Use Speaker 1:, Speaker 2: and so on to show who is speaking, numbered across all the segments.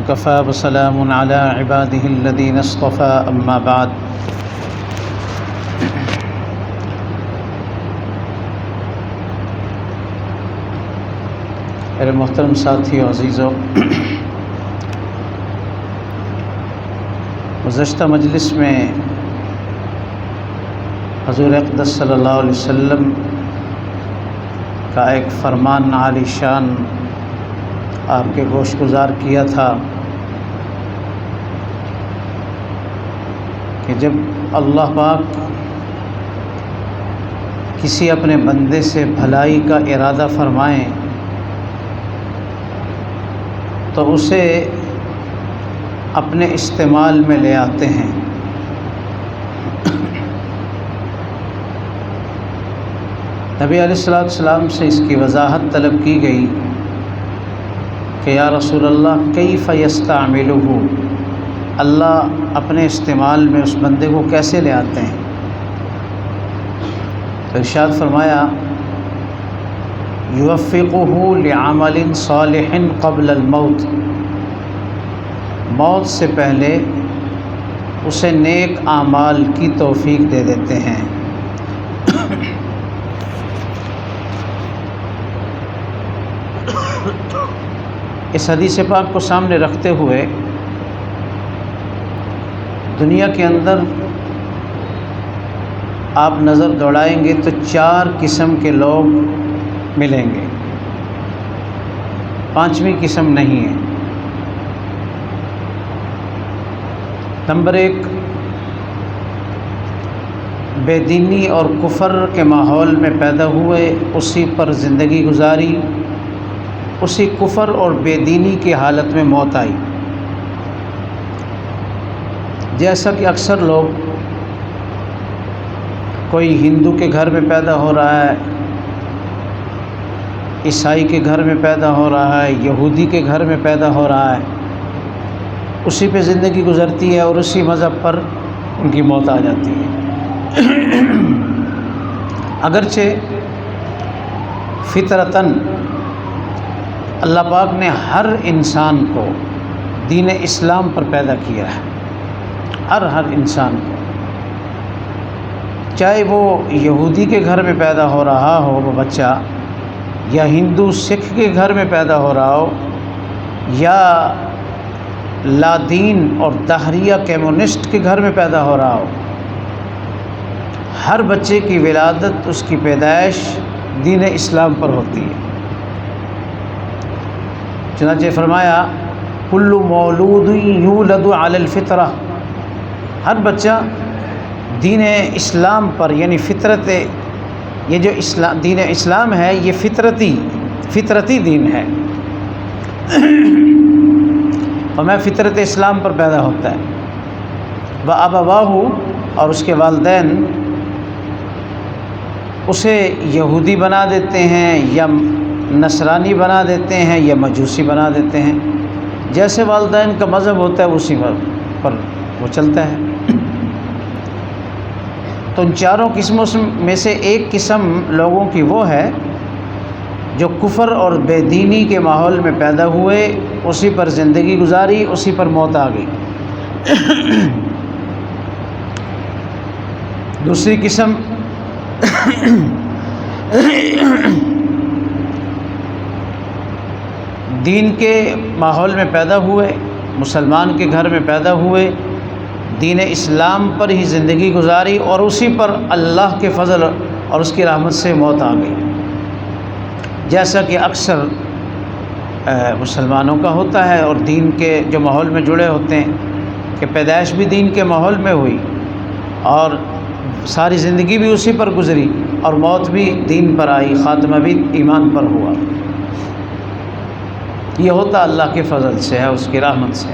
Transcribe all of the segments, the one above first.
Speaker 1: وكفى وسلام على عباده الذين اصطفى أما بعد میرے محترم ساتھیو عزیزو، گزشتہ مجلس میں حضور اقدس صلی اللہ علیہ وسلم کا ایک فرمان عالی شان آپ کے گوش گزار کیا تھا کہ جب اللہ پاک کسی اپنے بندے سے بھلائی کا ارادہ فرمائیں تو اسے اپنے استعمال میں لے آتے ہیں۔ نبی علیہ السلام سے اس کی وضاحت طلب کی گئی کہ یا رسول اللہ کیف یستعملہ، اللہ اپنے استعمال میں اس بندے کو کیسے لے آتے ہیں؟ تو ارشاد فرمایا یوفقہ لعمل صالح قبل الموت، موت سے پہلے اسے نیک اعمال کی توفیق دے دیتے ہیں۔ اس حدیث پاک کو سامنے رکھتے ہوئے دنیا کے اندر آپ نظر دوڑائیں گے تو 4 قسم کے لوگ ملیں گے، 5ویں قسم نہیں ہے۔ نمبر 1، بے دینی اور کفر کے ماحول میں پیدا ہوئے، اسی پر زندگی گزاری، اسی کفر اور بے دینی کی حالت میں موت آئی۔ جیسا کہ اکثر لوگ، کوئی ہندو کے گھر میں پیدا ہو رہا ہے، عیسائی کے گھر میں پیدا ہو رہا ہے، یہودی کے گھر میں پیدا ہو رہا ہے، اسی پہ زندگی گزرتی ہے اور اسی مذہب پر ان کی موت آ جاتی ہے۔ اگرچہ فطرتاً اللہ پاک نے ہر انسان کو دین اسلام پر پیدا کیا ہے، ہر انسان کو، چاہے وہ یہودی کے گھر میں پیدا ہو رہا ہو وہ بچہ، یا ہندو سکھ کے گھر میں پیدا ہو رہا ہو، یا لادین اور دہریہ کمیونسٹ کے گھر میں پیدا ہو رہا ہو، ہر بچے کی ولادت، اس کی پیدائش دین اسلام پر ہوتی ہے۔ چنانچہ فرمایا کل مولود یولد علی الفطرہ، ہر بچہ دین اسلام پر، یعنی فطرت، یہ جو دین اسلام ہے یہ فطرتی دین ہے، اور میں فطرت اسلام پر پیدا ہوتا ہے۔ وَأَبَوَاهُ، اور اس کے والدین اسے یہودی بنا دیتے ہیں، یا نصرانی بنا دیتے ہیں، یا مجوسی بنا دیتے ہیں، جیسے والدین کا مذہب ہوتا ہے اسی پر وہ چلتا ہے۔ تو ان 4 قسموں میں سے ایک قسم لوگوں کی وہ ہے جو کفر اور بے دینی کے ماحول میں پیدا ہوئے، اسی پر زندگی گزاری، اسی پر موت آ گئی۔ دوسری قسم دین کے ماحول میں پیدا ہوئے، مسلمان کے گھر میں پیدا ہوئے، دین اسلام پر ہی زندگی گزاری، اور اسی پر اللہ کے فضل اور اس کی رحمت سے موت آ گئی، جیسا کہ اکثر مسلمانوں کا ہوتا ہے، اور دین کے جو ماحول میں جڑے ہوتے ہیں کہ پیدائش بھی دین کے ماحول میں ہوئی اور ساری زندگی بھی اسی پر گزری، اور موت بھی دین پر آئی، خاتمہ بھی ایمان پر ہوا۔ یہ ہوتا اللہ کے فضل سے ہے، اس کی رحمت سے۔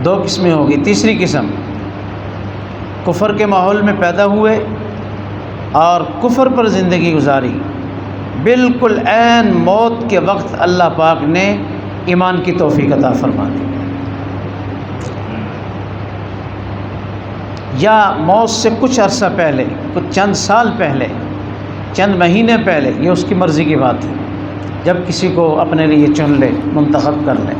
Speaker 1: 2 قسمیں ہوگی۔ تیسری قسم، کفر کے ماحول میں پیدا ہوئے اور کفر پر زندگی گزاری، بالکل عین موت کے وقت اللہ پاک نے ایمان کی توفیق عطا فرما دی، یا موت سے کچھ عرصہ پہلے، کچھ چند سال پہلے، چند مہینے پہلے، یہ اس کی مرضی کی بات ہے، جب کسی کو اپنے لیے چن لے، منتخب کر لے۔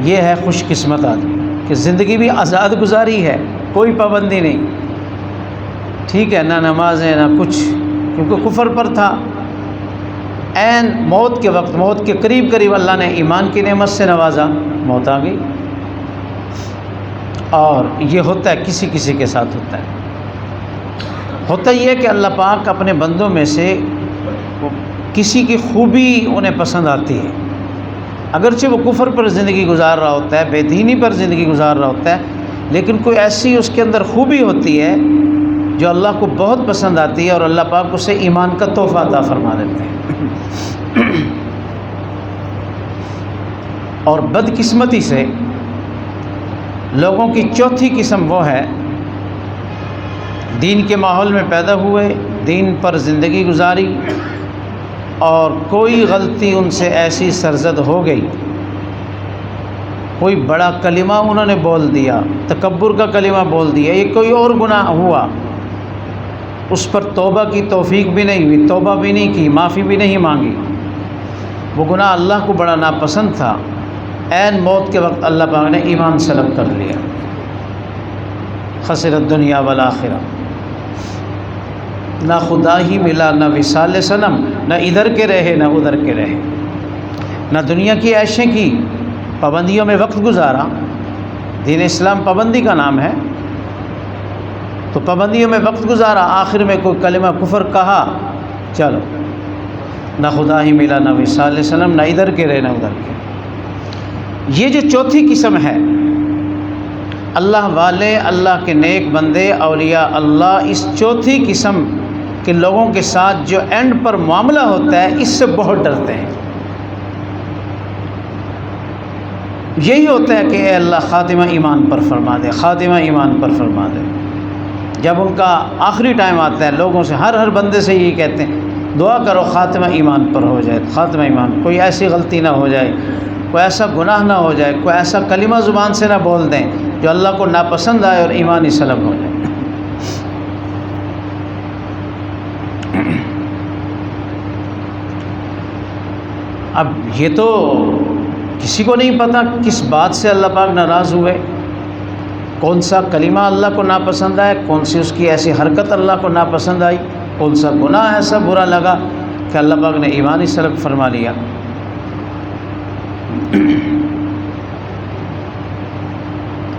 Speaker 1: یہ ہے خوش قسمت آدمی کہ زندگی بھی آزاد گزاری ہے، کوئی پابندی نہیں، ٹھیک ہے، نہ نمازیں نہ کچھ، کیونکہ کفر پر تھا۔ عین موت کے وقت، موت کے قریب قریب اللہ نے ایمان کی نعمت سے نوازا، موت آ گئی۔ اور یہ ہوتا ہے، کسی کسی کے ساتھ ہوتا ہے۔ ہوتا یہ ہے کہ اللہ پاک اپنے بندوں میں سے کسی کی خوبی انہیں پسند آتی ہے، اگرچہ وہ کفر پر زندگی گزار رہا ہوتا ہے، بے دینی پر زندگی گزار رہا ہوتا ہے، لیکن کوئی ایسی اس کے اندر خوبی ہوتی ہے جو اللہ کو بہت پسند آتی ہے، اور اللہ پاک اسے ایمان کا تحفہ عطا فرما دیتے ہیں۔ اور بدقسمتی سے لوگوں کی چوتھی قسم وہ ہے، دین کے ماحول میں پیدا ہوئے، دین پر زندگی گزاری، اور کوئی غلطی ان سے ایسی سرزد ہو گئی، کوئی بڑا کلمہ انہوں نے بول دیا، تکبر کا کلمہ بول دیا، یہ کوئی اور گناہ ہوا، اس پر توبہ کی توفیق بھی نہیں ہوئی، توبہ بھی نہیں کی، معافی بھی نہیں مانگی، وہ گناہ اللہ کو بڑا ناپسند تھا، عین موت کے وقت اللہ پاک نے ایمان سلب کر لیا، خسر الدنیا والآخرہ، نہ خدا ہی ملا، نہ وصال صنم، نہ ادھر کے رہے نہ ادھر کے رہے، نہ دنیا کی عیشیں کی، پابندیوں میں وقت گزارا، دین اسلام پابندی کا نام ہے، تو پابندیوں میں وقت گزارا، آخر میں کوئی کلمہ کفر کہا، چلو نہ خدا ہی ملا، نہ وصال صنم، نہ ادھر کے رہے نہ ادھر کے۔ یہ جو چوتھی قسم ہے، اللہ والے، اللہ کے نیک بندے، اولیاء اللہ، اس چوتھی قسم کے لوگوں کے ساتھ جو اینڈ پر معاملہ ہوتا ہے، اس سے بہت ڈرتے ہیں۔ یہی ہوتا ہے کہ اے اللہ خاتمہ ایمان پر فرما دے، خاتمہ ایمان پر فرما دے۔ جب ان کا آخری ٹائم آتا ہے، لوگوں سے، ہر بندے سے یہی کہتے ہیں، دعا کرو خاتمہ ایمان پر ہو جائے، خاتمہ ایمان، کوئی ایسی غلطی نہ ہو جائے، کوئی ایسا گناہ نہ ہو جائے، کوئی ایسا کلمہ زبان سے نہ بول دیں جو اللہ کو ناپسند آئے اور ایمان ہی سلب ہو جائے۔ اب یہ تو کسی کو نہیں پتہ کس بات سے اللہ پاک ناراض ہوئے، کون سا کلمہ اللہ کو ناپسند آئے، کون سی اس کی ایسی حرکت اللہ کو ناپسند آئی، کون سا گناہ ایسا برا لگا کہ اللہ پاک نے ایمان ہی سلب فرما لیا۔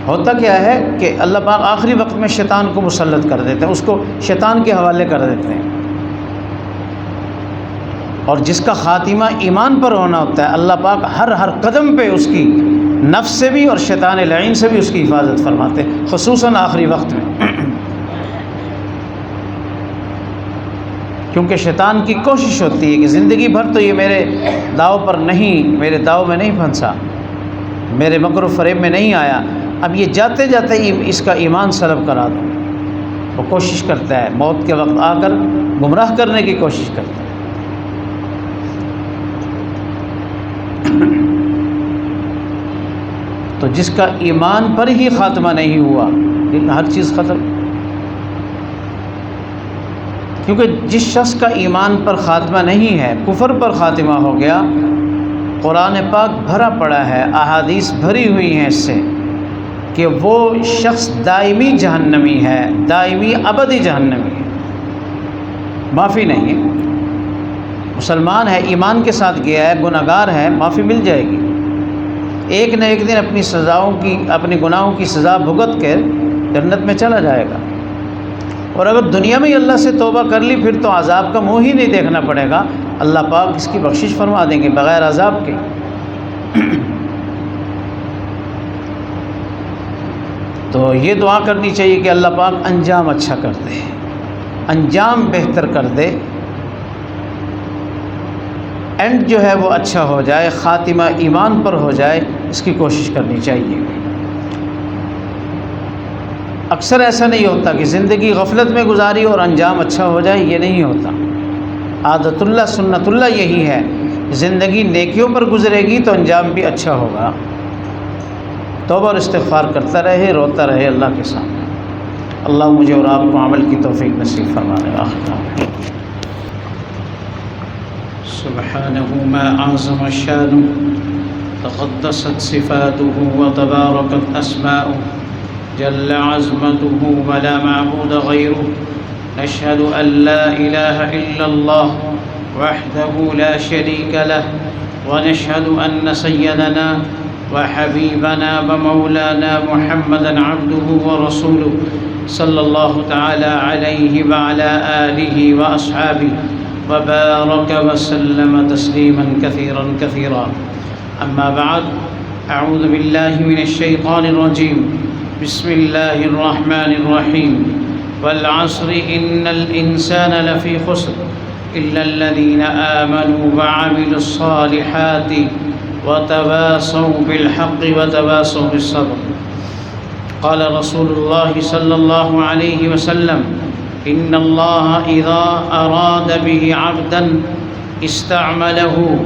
Speaker 1: ہوتا کیا ہے کہ اللہ پاک آخری وقت میں شیطان کو مسلط کر دیتے ہیں، اس کو شیطان کے حوالے کر دیتے ہیں، اور جس کا خاتمہ ایمان پر ہونا ہوتا ہے، اللہ پاک ہر قدم پہ اس کی نفس سے بھی اور شیطان لعین سے بھی اس کی حفاظت فرماتے ہیں، خصوصاً آخری وقت میں، کیونکہ شیطان کی کوشش ہوتی ہے کہ زندگی بھر تو یہ میرے داؤ پر نہیں، میرے داؤ میں نہیں پھنسا، میرے مکر و فریب میں نہیں آیا، اب یہ جاتے جاتے اس کا ایمان سلب کرا دو، وہ کوشش کرتا ہے، موت کے وقت آ کر گمراہ کرنے کی کوشش کرتا ہے۔ تو جس کا ایمان پر ہی خاتمہ نہیں ہوا، لیکن ہر چیز ختم، کیونکہ جس شخص کا ایمان پر خاتمہ نہیں ہے، کفر پر خاتمہ ہو گیا، قرآن پاک بھرا پڑا ہے، احادیث بھری ہوئی ہیں اس سے کہ وہ شخص دائمی جہنمی ہے، دائمی ابدی جہنمی ہے، معافی نہیں ہے۔ مسلمان ہے، ایمان کے ساتھ گیا ہے، گناہ گار ہے، معافی مل جائے گی، ایک نہ ایک دن اپنی سزاؤں کی، اپنے گناہوں کی سزا بھگت کر جنت میں چلا جائے گا، اور اگر دنیا میں ہی اللہ سے توبہ کر لی پھر تو عذاب کا منہ ہی نہیں دیکھنا پڑے گا، اللہ پاک اس کی بخشش فرما دیں گے بغیر عذاب کے۔ تو یہ دعا کرنی چاہیے کہ اللہ پاک انجام اچھا کر دے، انجام بہتر کر دے، اینڈ جو ہے وہ اچھا ہو جائے، خاتمہ ایمان پر ہو جائے، اس کی کوشش کرنی چاہیے۔ اکثر ایسا نہیں ہوتا کہ زندگی غفلت میں گزاری اور انجام اچھا ہو جائے، یہ نہیں ہوتا، عادت اللہ سنت اللہ یہی ہے، زندگی نیکیوں پر گزرے گی تو انجام بھی اچھا ہوگا۔ توبہ اور استغفار کرتا رہے، روتا رہے اللہ کے سامنے۔ اللہ مجھے اور آپ کو عمل کی توفیق نصیب فرمائے۔ آخر سبحانہ ما اعظم شانہ تقدست صفاته وتباركت أسماؤه، جل عظمته ولا معبود غيره. نشهد أن لا إله إلا الله وحده لا شريك له، ونشهد أن سيدنا وحبيبنا ومولانا محمدا عبده ورسوله صلى الله تعالى عليه وعلى آله وأصحابه وبارك وسلم تسليما كثيرا كثيرا. أما بعد، أعوذ بالله من الشيطان الرجيم. بسم الله الرحمن الرحيم. والعصر إن الإنسان لفي خسر إلا الذين آمنوا وعملوا الصالحات وتواصوا بالحق وتواصوا بالصبر. قال رسول الله صلى الله عليه وسلم: إن الله إذا أراد به عبدا استعمله.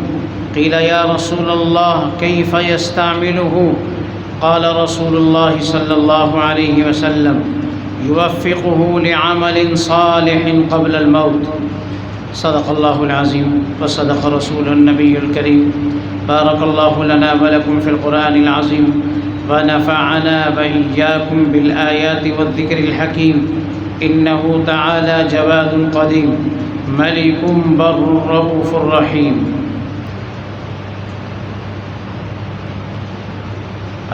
Speaker 1: قيل يا رسول الله كيف يستعمله؟ قال رسول الله صلى الله عليه وسلم: يوفقه لعمل صالح قبل الموت. صدق الله العظيم وصدق رسوله النبي الكريم. بارك الله لنا ولكم في القرآن العظيم، ونفعنا وإياكم بالآيات والذكر الحكيم. إنه تعالى جواد قديم، ملك بر رؤوف رحيم.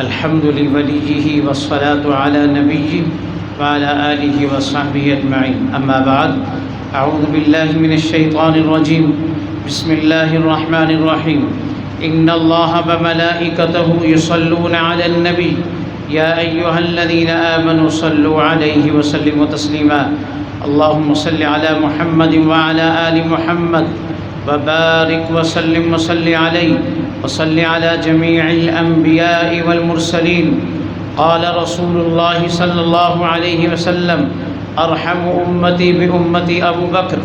Speaker 1: الحمد لوليه والصلاة على نبيه وعلى آله وصحبه أجمعين. أما بعد، أعوذ بالله من الشيطان الرجيم. بسم الله الرحمن الرحيم. إن الله وملائكته يصلون على النبي يا أيها الذين آمنوا صلوا عليه وسلموا تسليما. اللهم صل على محمد وعلى آل محمد وبارك وسلم وصل عليه وصل على جميع الأنبياء والمرسلين. قال رسول الله صلى الله عليه وسلم: أرحم أمتي بأمتي أبو بكر،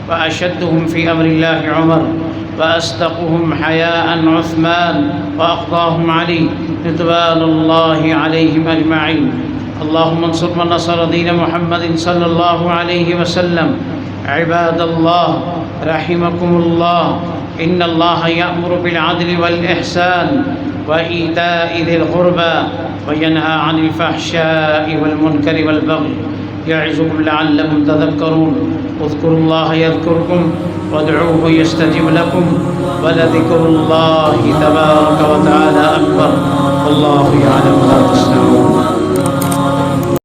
Speaker 1: وأشدهم في أمر الله عمر، وأصدقهم حياء عثمان، وأقضاهم علي رضوان الله عليهم أجمعين. اللهم انصر من نصر دين محمد صلى الله عليه وسلم. عباد الله رحمكم الله، إن الله يأمر بالعدل والإحسان وإيتاء ذي القربى وينهى عن الفحشاء والمنكر والبغي، يعظكم لعلكم تذكرون. اذكروا الله يذكركم وادعوه يستجب لكم، ولذكر الله تبارك وتعالى أكبر، والله يعلم ما تصنعون.